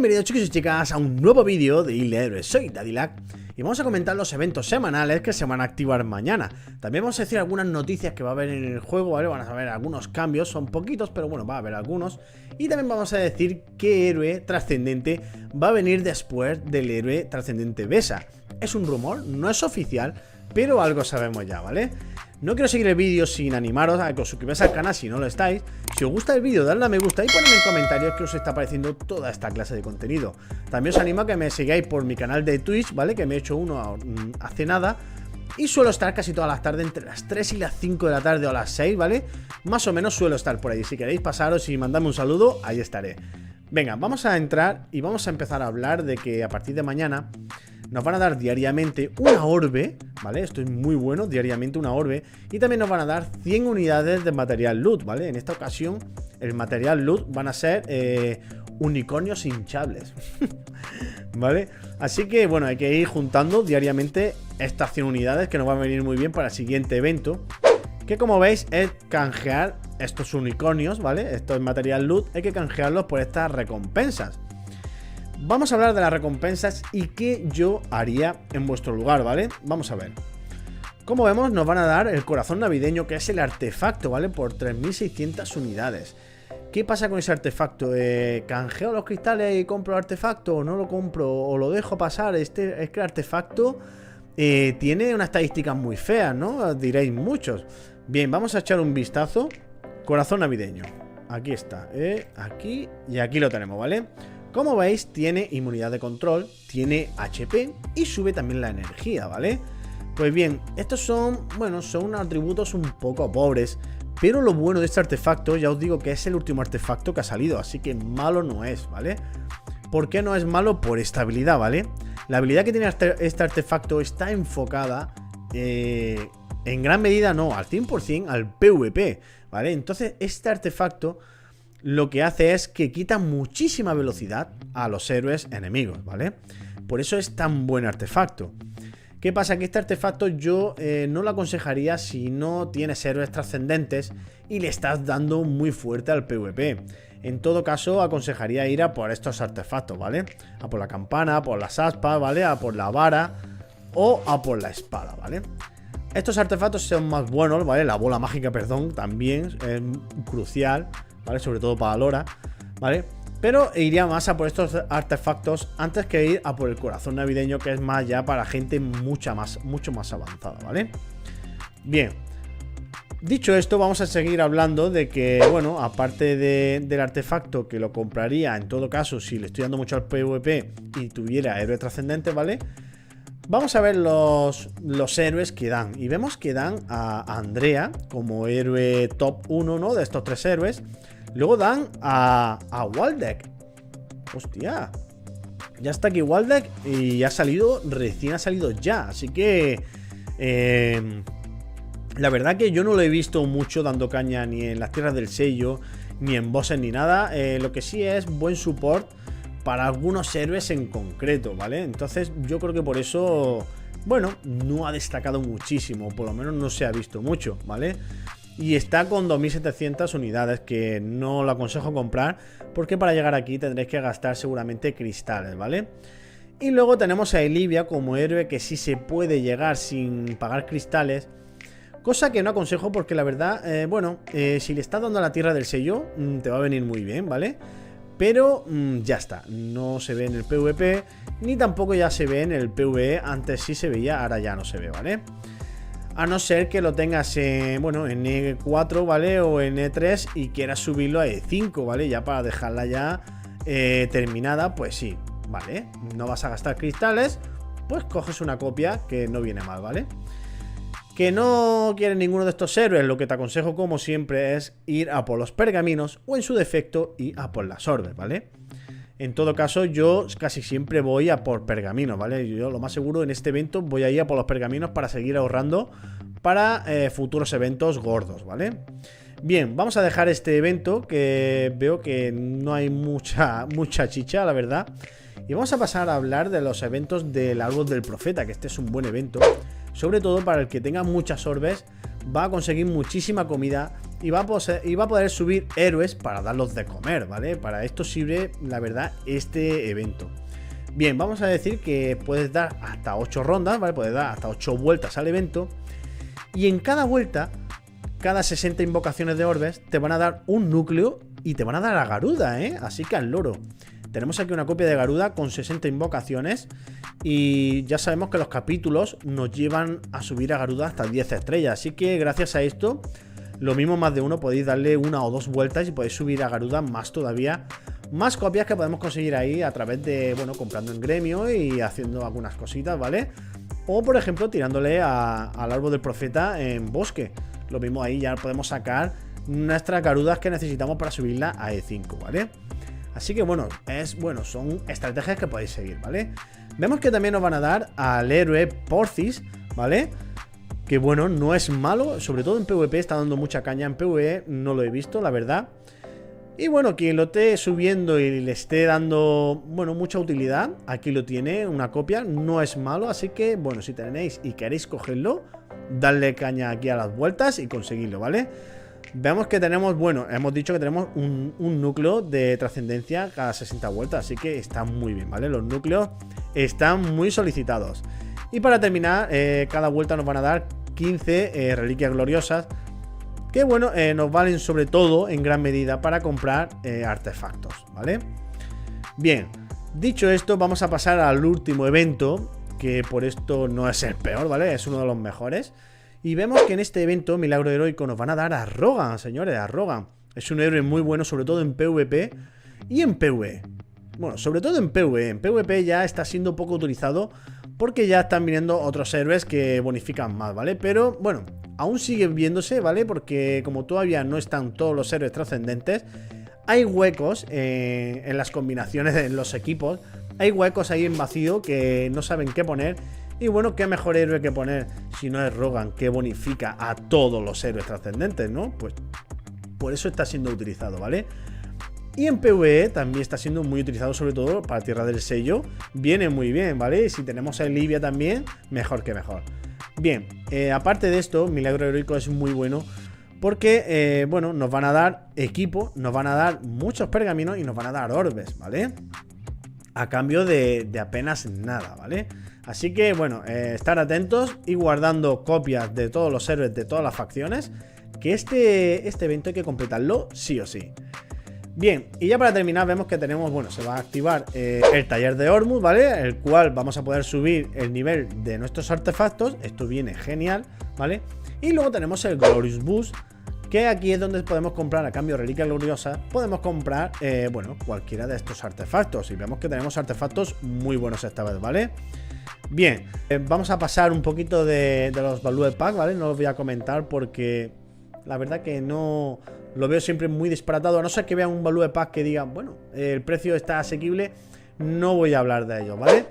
Bienvenidos chicos y chicas a un nuevo vídeo de Isla de Héroes. Soy Daddylac y vamos a comentar los eventos semanales que se van a activar mañana. También vamos a decir algunas noticias que va a haber en el juego, ¿vale? Van a haber algunos cambios, son poquitos, pero bueno, va a haber algunos. Y también vamos a decir qué héroe trascendente va a venir después del héroe trascendente Besa. Es un rumor, no es oficial, pero algo sabemos ya, ¿vale? No quiero seguir el vídeo sin animaros a que os suscribáis al canal si no lo estáis. Si os gusta el vídeo, dadle a me gusta y ponedme en comentarios qué os está pareciendo toda esta clase de contenido. También os animo a que me sigáis por mi canal de Twitch, ¿vale? Que me he hecho uno hace nada. Y suelo estar casi todas las tardes, entre las 3 y las 5 de la tarde o las 6, ¿vale? Más o menos suelo estar por ahí. Si queréis pasaros y mandarme un saludo, ahí estaré. Venga, vamos a entrar y vamos a empezar a hablar de que a partir de mañana nos van a dar diariamente una orbe, ¿vale? Esto es muy bueno, diariamente una orbe. Y también nos van a dar 100 unidades de material loot, ¿vale? En esta ocasión el material loot van a ser unicornios hinchables, ¿vale? Así que, bueno, hay que ir juntando diariamente estas 100 unidades que nos van a venir muy bien para el siguiente evento. Que como veis es canjear estos unicornios, ¿vale? Esto es material loot, hay que canjearlos por estas recompensas. Vamos a hablar de las recompensas y qué yo haría en vuestro lugar, ¿vale? Vamos a ver. Como vemos, nos van a dar el corazón navideño, que es el artefacto, ¿vale? Por 3600 unidades. ¿Qué pasa con ese artefacto? ¿Canjeo los cristales y compro el artefacto? ¿O no lo compro? ¿O lo dejo pasar? Es que el artefacto tiene unas estadísticas muy feas, ¿no? Diréis muchos. Bien, vamos a echar un vistazo. Corazón navideño. Aquí está. Aquí y aquí lo tenemos, ¿vale? Como veis, tiene inmunidad de control, tiene HP y sube también la energía, ¿vale? Pues bien, estos son, bueno, son unos atributos un poco pobres, pero lo bueno de este artefacto, ya os digo que es el último artefacto que ha salido, así que malo no es, ¿vale? ¿Por qué no es malo? Por esta habilidad, ¿vale? La habilidad que tiene este artefacto está enfocada, en gran medida, no, al 100% al PvP, ¿vale? Entonces, este artefacto lo que hace es que quita muchísima velocidad a los héroes enemigos, ¿vale? Por eso es tan buen artefacto. ¿Qué pasa? Que este artefacto yo no lo aconsejaría si no tienes héroes trascendentes y le estás dando muy fuerte al PvP. En todo caso, aconsejaría ir a por estos artefactos, ¿vale? A por la campana, a por las aspas, ¿vale? A por la vara o a por la espada, ¿vale? Estos artefactos son más buenos, ¿vale? La bola mágica, perdón, también es crucial, ¿vale? Sobre todo para Lora, ¿vale? Pero iría más a por estos artefactos antes que ir a por el corazón navideño, que es más ya para gente mucho más avanzada, ¿vale? Bien. Dicho esto, vamos a seguir hablando de que, bueno, aparte del artefacto que lo compraría en todo caso si le estoy dando mucho al PvP y tuviera héroe trascendente, ¿vale? Vamos a ver los héroes que dan. Y vemos que dan a Andrea como héroe top 1, ¿no? De estos tres héroes. Luego dan a Waldeck. Hostia. Ya está aquí Waldeck y ya ha salido, recién ha salido ya. Así que la verdad que yo no lo he visto mucho dando caña ni en las tierras del sello, ni en bosses ni nada. Lo que sí es buen support para algunos héroes en concreto, ¿vale? Entonces yo creo que por eso, bueno, no ha destacado muchísimo, por lo menos no se ha visto mucho, ¿vale? Y está con 2700 unidades, que no lo aconsejo comprar, porque para llegar aquí tendréis que gastar seguramente cristales, ¿vale? Y luego tenemos a Elivia como héroe que sí se puede llegar sin pagar cristales, cosa que no aconsejo porque la verdad, bueno, si le estás dando a la tierra del sello, te va a venir muy bien, ¿vale? Pero ya está, no se ve en el PvP, ni tampoco ya se ve en el PvE. Antes sí se veía, ahora ya no se ve, ¿vale? A no ser que lo tengas bueno, en E4, ¿vale? O en E3 y quieras subirlo a E5, ¿vale? Ya para dejarla ya terminada, pues sí, ¿vale? No vas a gastar cristales, pues coges una copia que no viene mal, ¿vale? Que no quieres ninguno de estos héroes, lo que te aconsejo como siempre es ir a por los pergaminos o en su defecto ir a por las orbes, ¿vale? En todo caso yo casi siempre voy a por pergaminos, ¿vale? Yo lo más seguro en este evento voy a ir a por los pergaminos para seguir ahorrando para futuros eventos gordos, ¿vale? Bien, vamos a dejar este evento que veo que no hay mucha chicha, la verdad. Y vamos a pasar a hablar de los eventos del árbol del profeta, que este es un buen evento. Sobre todo para el que tenga muchas orbes, va a conseguir muchísima comida y va a poder subir héroes para darlos de comer, ¿vale? Para esto sirve, la verdad, este evento. Bien, vamos a decir que puedes dar hasta 8 rondas, ¿vale? Puedes dar hasta 8 vueltas al evento. Y en cada vuelta, cada 60 invocaciones de orbes, te van a dar un núcleo y te van a dar a Garuda, ¿eh? Así que al loro. Tenemos aquí una copia de Garuda con 60 invocaciones. Y ya sabemos que los capítulos nos llevan a subir a Garuda hasta 10 estrellas. Así que gracias a esto, lo mismo más de uno, podéis darle 1 o 2 vueltas y podéis subir a Garuda más todavía. Más copias que podemos conseguir ahí a través de, bueno, comprando en gremio y haciendo algunas cositas, ¿vale? O por ejemplo tirándole al árbol del profeta en bosque. Lo mismo ahí ya podemos sacar nuestras Garudas que necesitamos para subirla a E5, ¿vale? Así que bueno, son estrategias que podéis seguir, ¿vale? Vemos que también nos van a dar al héroe Porthis, ¿vale? Que bueno, no es malo, sobre todo en PvP, está dando mucha caña. En PvE no lo he visto, la verdad. Y bueno, quien lo esté subiendo y le esté dando, bueno, mucha utilidad, aquí lo tiene, una copia, no es malo. Así que bueno, si tenéis y queréis cogerlo, darle caña aquí a las vueltas y conseguirlo, ¿vale? Veamos que tenemos, bueno, hemos dicho que tenemos un núcleo de trascendencia cada 60 vueltas, así que está muy bien, ¿vale? Los núcleos están muy solicitados. Y para terminar, cada vuelta nos van a dar 15 reliquias gloriosas, que bueno, nos valen sobre todo en gran medida para comprar artefactos, ¿vale? Bien, dicho esto, vamos a pasar al último evento, que por esto no es el peor, ¿vale? Es uno de los mejores. Y vemos que en este evento, Milagro Heroico, nos van a dar a Rogan, señores, a Rogan. Es un héroe muy bueno, sobre todo en PvP y en PvE. Bueno, sobre todo en PvE. En PvP ya está siendo poco utilizado porque ya están viniendo otros héroes que bonifican más, ¿vale? Pero, bueno, aún sigue viéndose, ¿vale? Porque como todavía no están todos los héroes trascendentes, hay huecos en las combinaciones de los equipos. Hay huecos ahí en vacío que no saben qué poner. Y bueno, qué mejor héroe que poner si no es Rogan, que bonifica a todos los héroes trascendentes, ¿no? Pues por eso está siendo utilizado, ¿vale? Y en PvE también está siendo muy utilizado, sobre todo para Tierra del Sello. Viene muy bien, ¿vale? Y si tenemos a Livia también, mejor que mejor. Bien, aparte de esto, Milagro Heroico es muy bueno porque, bueno, nos van a dar equipo, nos van a dar muchos pergaminos y nos van a dar orbes, ¿vale? A cambio de apenas nada, ¿vale? Así que, bueno, estar atentos y guardando copias de todos los héroes de todas las facciones, que este evento hay que completarlo sí o sí. Bien, y ya para terminar vemos que tenemos, bueno, se va a activar el taller de Ormuz, ¿vale? El cual vamos a poder subir el nivel de nuestros artefactos. Esto viene genial, ¿vale? Y luego tenemos el Glorious Boost, que aquí es donde podemos comprar a cambio de reliquias gloriosas. Podemos comprar, bueno, cualquiera de estos artefactos. Y vemos que tenemos artefactos muy buenos esta vez, ¿vale? Bien, vamos a pasar un poquito de los Value Pack, ¿vale? No los voy a comentar porque la verdad que no lo veo siempre muy disparatado. A no ser que vean un Value Pack que digan, bueno, el precio está asequible, no voy a hablar de ello, ¿vale?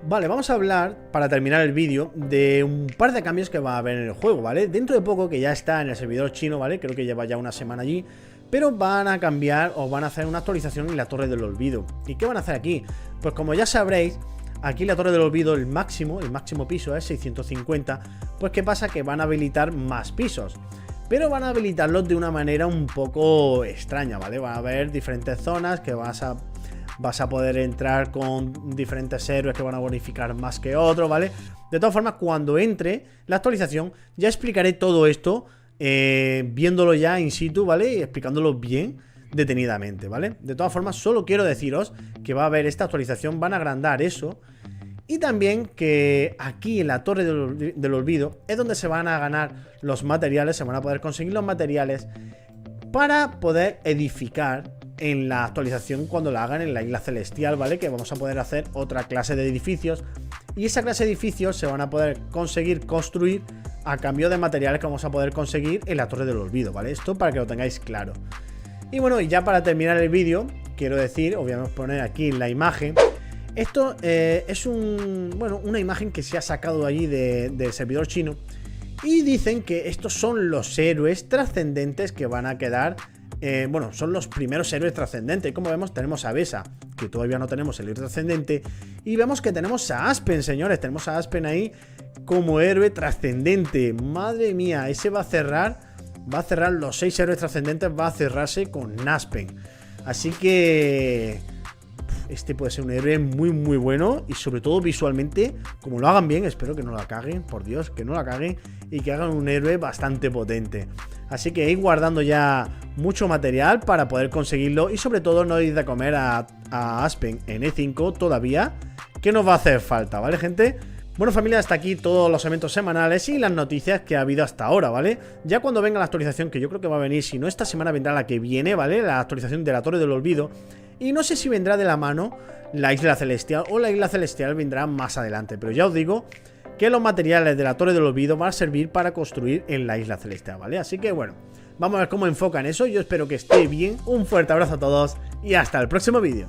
Vale, vamos a hablar, para terminar el vídeo, de un par de cambios que va a haber en el juego, ¿vale? Dentro de poco, que ya está en el servidor chino, ¿vale? Creo que lleva ya una semana allí. Pero van a cambiar o van a hacer una actualización en la Torre del Olvido. ¿Y qué van a hacer aquí? Pues como ya sabréis, aquí la Torre del Olvido, el máximo piso es 650. Pues ¿qué pasa? Que van a habilitar más pisos. Pero van a habilitarlos de una manera un poco extraña, ¿vale? Va a haber diferentes zonas que vas a poder entrar con diferentes héroes que van a bonificar más que otros, ¿vale? De todas formas, cuando entre la actualización, ya explicaré todo esto, viéndolo ya in situ, ¿vale? Y explicándolo bien detenidamente, ¿vale? De todas formas, solo quiero deciros que va a haber esta actualización, van a agrandar eso. Y también que aquí en la Torre del Olvido es donde se van a ganar los materiales, se van a poder conseguir los materiales para poder edificar en la actualización cuando la hagan en la Isla Celestial, ¿vale? Que vamos a poder hacer otra clase de edificios. Y esa clase de edificios se van a poder conseguir construir a cambio de materiales que vamos a poder conseguir en la Torre del Olvido, ¿vale? Esto para que lo tengáis claro. Y bueno, y ya para terminar el vídeo, quiero decir, os voy a poner aquí la imagen. Esto es una imagen que se ha sacado allí del servidor chino. Y dicen que estos son los héroes trascendentes que van a quedar. Bueno, son los primeros héroes trascendentes. Como vemos, tenemos a Besa, que todavía no tenemos el héroe trascendente. Y vemos que tenemos a Aspen, señores. Tenemos a Aspen ahí como héroe trascendente. Madre mía, ese va a cerrar. va a cerrar los 6 héroes trascendentes, va a cerrarse con Naspen. Así que este puede ser un héroe muy bueno. Y sobre todo visualmente, como lo hagan bien, espero que no la caguen, por Dios, que no la caguen. Y que hagan un héroe bastante potente. Así que ir guardando ya mucho material para poder conseguirlo. Y sobre todo no ir de comer a Aspen en E5 todavía, que nos va a hacer falta, ¿vale, gente? Bueno, familia, hasta aquí todos los eventos semanales y las noticias que ha habido hasta ahora, ¿vale? Ya cuando venga la actualización, que yo creo que va a venir, si no esta semana vendrá la que viene, ¿vale? La actualización de la Torre del Olvido. Y no sé si vendrá de la mano la Isla Celestial o la Isla Celestial vendrá más adelante. Pero ya os digo que los materiales de la Torre del Olvido van a servir para construir en la Isla Celestial, ¿vale? Así que bueno, vamos a ver cómo enfocan eso. Yo espero que esté bien. Un fuerte abrazo a todos y hasta el próximo vídeo.